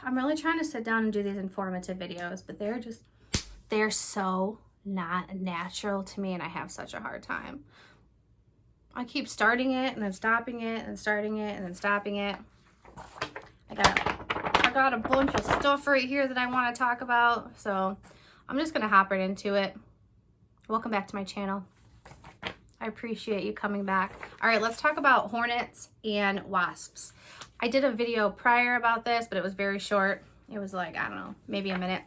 I'm really trying to sit down and do these informative videos, but they're so not natural to me, and I have such a hard time. I keep starting it and then stopping it and starting it and then stopping it. I got a bunch of stuff right here that I want to talk about, so I'm just gonna hop right into it. Welcome back to my channel. I appreciate you coming back. All right, let's talk about hornets and wasps. I did a video prior about this, but it was very short. It was like, I don't know, maybe a minute.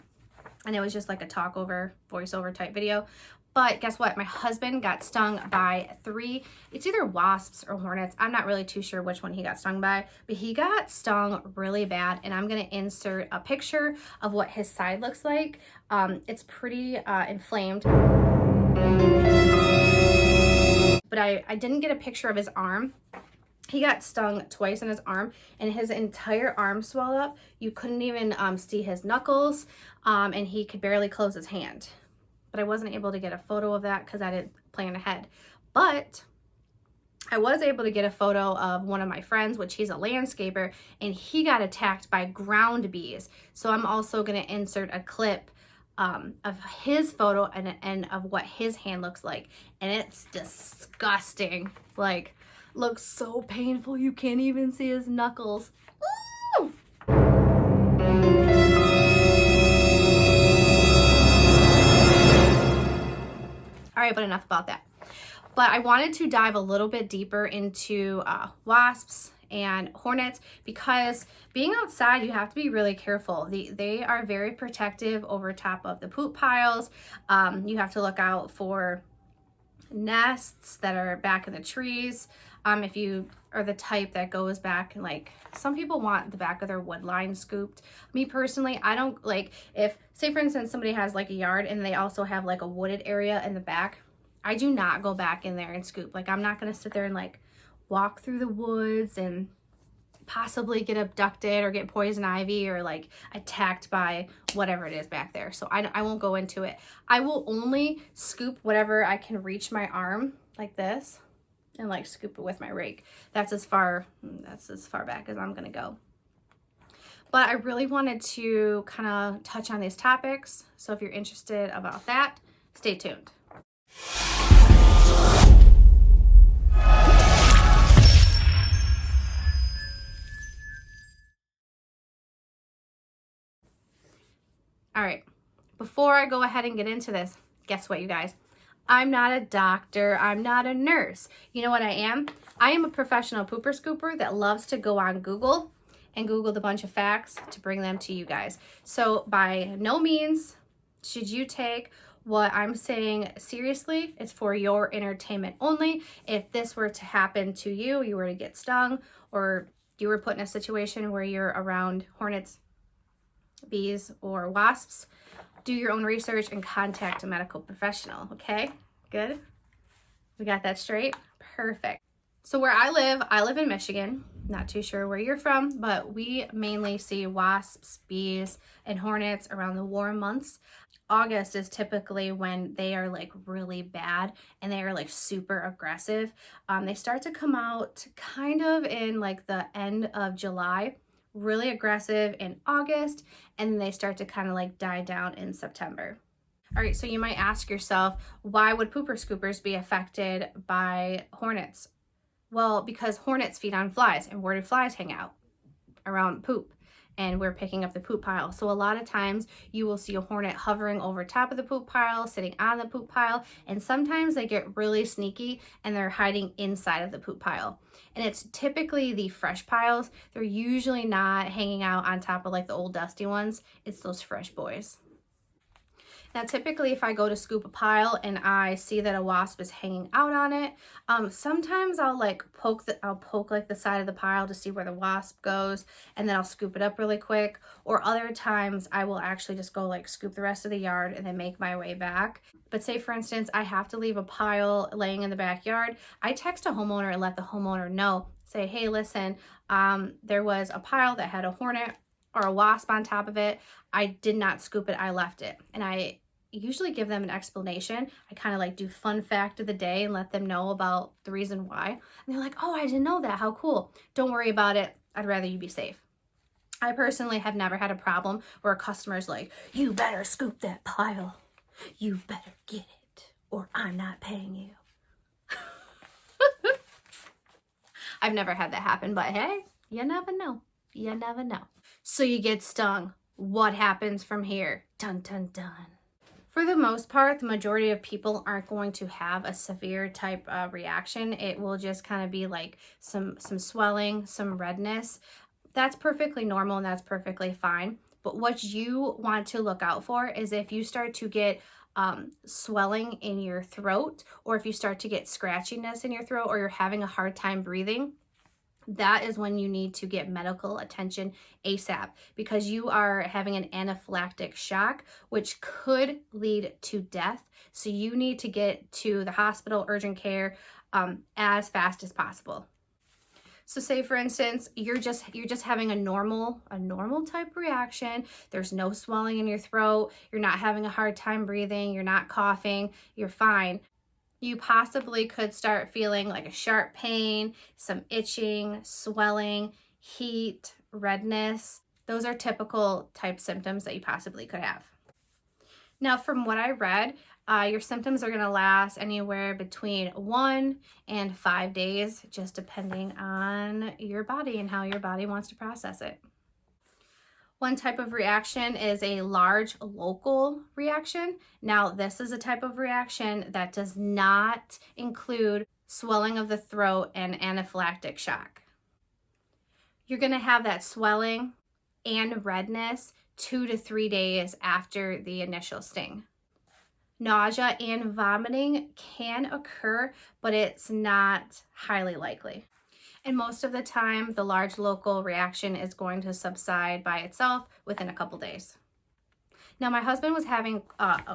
And it was just like a talk over, voiceover type video. But guess what? My husband got stung by 3, it's either wasps or hornets. I'm not really too sure which one he got stung by, but he got stung really bad. And I'm gonna insert a picture of what his side looks like. It's pretty inflamed. But I didn't get a picture of his arm. He got stung twice in his arm, and his entire arm swelled up. You couldn't even see his knuckles, and he could barely close his hand. But I wasn't able to get a photo of that because I didn't plan ahead. But I was able to get a photo of one of my friends, which he's a landscaper, and he got attacked by ground bees. So I'm also going to insert a clip of his photo and of what his hand looks like. And it's disgusting. Like, looks so painful. You can't even see his knuckles. Woo! All right, but enough about that. But I wanted to dive a little bit deeper into wasps and hornets, because being outside, you have to be really careful. They are very protective over top of the poop piles. You have to look out for nests that are back in the trees. If you are the type that goes back, and like, some people want the back of their wood line scooped. Me personally, I don't like, if say for instance somebody has like a yard and they also have like a wooded area in the back, I do not go back in there and scoop. Like, I'm not gonna sit there and like walk through the woods and possibly get abducted or get poison ivy or like attacked by whatever it is back there. So I won't go into it. I will only scoop whatever I can reach my arm like this and like scoop it with my rake. That's as far back as I'm gonna go. But I really wanted to kind of touch on these topics. So if you're interested about that, stay tuned. All right, before I go ahead and get into this, guess what, you guys? I'm not a doctor, I'm not a nurse. You know what I am? I am a professional pooper scooper that loves to go on Google and Google a bunch of facts to bring them to you guys. So by no means should you take what I'm saying seriously. It's for your entertainment only. If this were to happen to you, you were to get stung, or you were put in a situation where you're around hornets, bees, or wasps, do your own research and contact a medical professional. Okay, good, we got that straight. Perfect. So where I live in Michigan. Not too sure where you're from, but we mainly see wasps, bees, and hornets around the warm months. August is typically when they are like really bad and they are like super aggressive. They start to come out kind of in like the end of July, really aggressive in August, and they start to kind of like die down in September. All right, so you might ask yourself, why would pooper scoopers be affected by hornets? Well, because hornets feed on flies, and where do flies hang out? Around poop, and we're picking up the poop pile. So a lot of times you will see a hornet hovering over top of the poop pile, sitting on the poop pile, and sometimes they get really sneaky and they're hiding inside of the poop pile. And it's typically the fresh piles. They're usually not hanging out on top of like the old dusty ones. It's those fresh boys. Now, typically if I go to scoop a pile and I see that a wasp is hanging out on it, sometimes I'll like poke like the side of the pile to see where the wasp goes, and then I'll scoop it up really quick. Or other times I will actually just go like scoop the rest of the yard and then make my way back. But say for instance, I have to leave a pile laying in the backyard, I text a homeowner and let the homeowner know, say, hey, listen, there was a pile that had a hornet or a wasp on top of it. I did not scoop it, I left it. And I usually give them an explanation. I kind of like do fun fact of the day and let them know about the reason why. And they're like, oh, I didn't know that. How cool. Don't worry about it. I'd rather you be safe. I personally have never had a problem where a customer's like, you better scoop that pile. You better get it or I'm not paying you. I've never had that happen, but hey, you never know. You never know. So you get stung. What happens from here? Dun, dun, dun. For the most part, the majority of people aren't going to have a severe type of reaction. It will just kind of be like some swelling, some redness. That's perfectly normal and that's perfectly fine. But what you want to look out for is if you start to get swelling in your throat, or if you start to get scratchiness in your throat, or you're having a hard time breathing, that is when you need to get medical attention ASAP, because you are having an anaphylactic shock, which could lead to death. So you need to get to the hospital, urgent care, as fast as possible. So say for instance, you're just having a normal type reaction. There's no swelling in your throat. You're not having a hard time breathing. You're not coughing. You're fine. You possibly could start feeling like a sharp pain, some itching, swelling, heat, redness. Those are typical type symptoms that you possibly could have. Now, from what I read, your symptoms are going to last anywhere between 1 and 5 days, just depending on your body and how your body wants to process it. One type of reaction is a large local reaction. Now, this is a type of reaction that does not include swelling of the throat and anaphylactic shock. You're going to have that swelling and redness 2 to 3 days after the initial sting. Nausea and vomiting can occur, but it's not highly likely. And most of the time, the large local reaction is going to subside by itself within a couple days. Now, my husband was having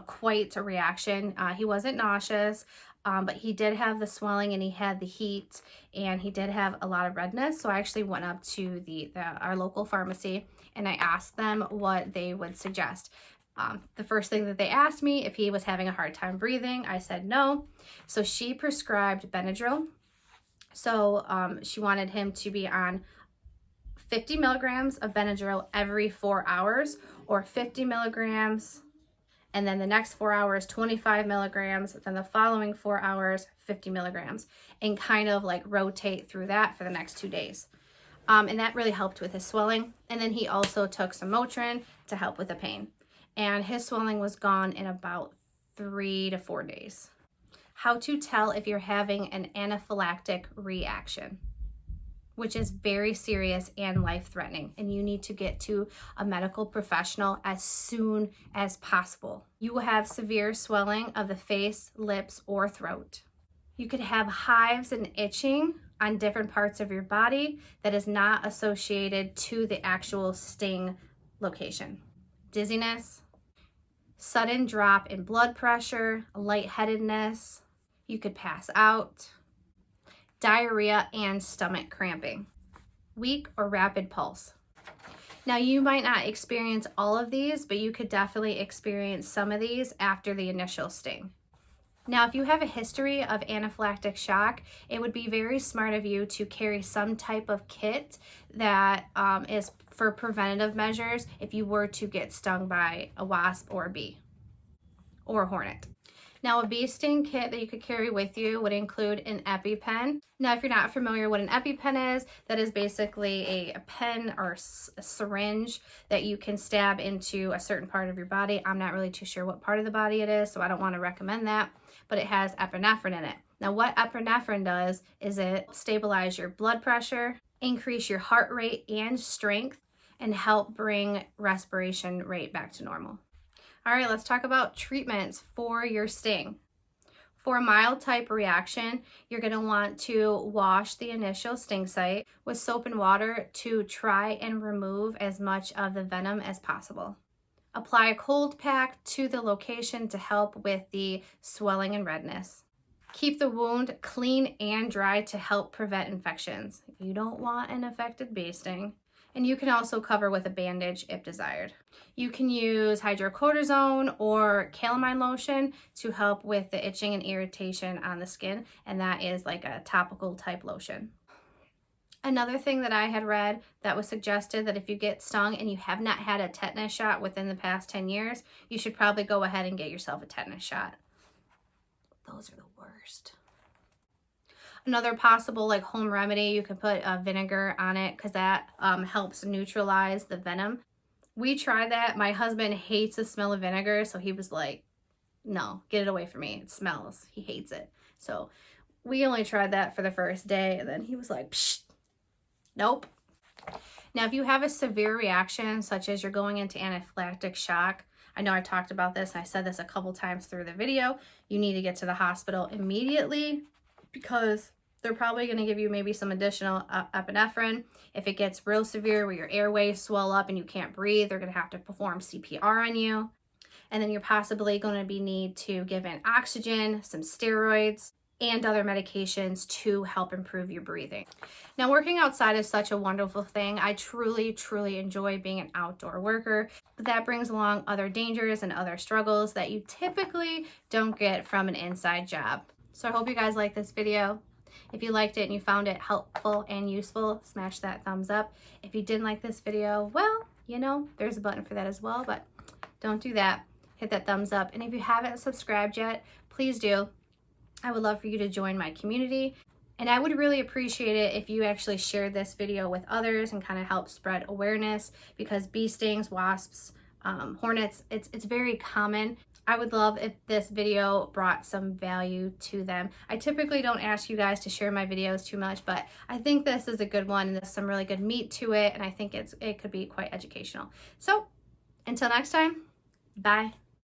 quite a reaction. He wasn't nauseous, but he did have the swelling and he had the heat and he did have a lot of redness. So I actually went up to our local pharmacy and I asked them what they would suggest. The first thing that they asked me, if he was having a hard time breathing, I said no. So she prescribed Benadryl. So she wanted him to be on 50 milligrams of Benadryl every 4 hours, or 50 milligrams, and then the next 4 hours, 25 milligrams, then the following 4 hours, 50 milligrams, and kind of like rotate through that for the next 2 days. And that really helped with his swelling. And then he also took some Motrin to help with the pain. And his swelling was gone in about 3 to 4 days. How to tell if you're having an anaphylactic reaction, which is very serious and life-threatening, and you need to get to a medical professional as soon as possible. You will have severe swelling of the face, lips, or throat. You could have hives and itching on different parts of your body that is not associated to the actual sting location. Dizziness, sudden drop in blood pressure, lightheadedness. You could pass out, diarrhea, and stomach cramping, weak or rapid pulse. Now, you might not experience all of these, but you could definitely experience some of these after the initial sting. Now, if you have a history of anaphylactic shock, it would be very smart of you to carry some type of kit that is for preventative measures if you were to get stung by a wasp or a bee or a hornet. Now, a bee sting kit that you could carry with you would include an EpiPen. Now, if you're not familiar what an EpiPen is, that is basically a pen or a syringe that you can stab into a certain part of your body. I'm not really too sure what part of the body it is, so I don't want to recommend that, but it has epinephrine in it. Now, what epinephrine does is it stabilize your blood pressure, increase your heart rate and strength, and help bring respiration rate back to normal. All right, let's talk about treatments for your sting. For a mild type reaction, you're going to want to wash the initial sting site with soap and water to try and remove as much of the venom as possible. Apply a cold pack to the location to help with the swelling and redness. Keep the wound clean and dry to help prevent infections. You don't want an infected bee sting. And you can also cover with a bandage if desired. You can use hydrocortisone or calamine lotion to help with the itching and irritation on the skin, and that is like a topical type lotion. Another thing that I had read that was suggested that if you get stung and you have not had a tetanus shot within the past 10 years, you should probably go ahead and get yourself a tetanus shot. Those are the worst. Another possible like home remedy, you can put vinegar on it because that helps neutralize the venom. We tried that. My husband hates the smell of vinegar, so he was like, no, get it away from me. It smells. He hates it. So we only tried that for the first day, and then he was like, psh, nope. Now, if you have a severe reaction, such as you're going into anaphylactic shock, I know I talked about this, and I said this a couple times through the video, you need to get to the hospital immediately because they're probably going to give you maybe some additional epinephrine. If it gets real severe where your airways swell up and you can't breathe, they're going to have to perform CPR on you. And then you're possibly going to need to give in oxygen, some steroids, and other medications to help improve your breathing. Now, working outside is such a wonderful thing. I truly, truly enjoy being an outdoor worker, but that brings along other dangers and other struggles that you typically don't get from an inside job. So I hope you guys like this video. If you liked it and you found it helpful and useful, smash that thumbs up. If you didn't like this video, well, you know, there's a button for that as well, but don't do that. Hit that thumbs up. And if you haven't subscribed yet, please do. I would love for you to join my community. And I would really appreciate it if you actually shared this video with others and kind of help spread awareness, because bee stings, wasps, hornets, it's very common. I would love if this video brought some value to them. I typically don't ask you guys to share my videos too much, but I think this is a good one and there's some really good meat to it, and I think it could be quite educational. So until next time, bye.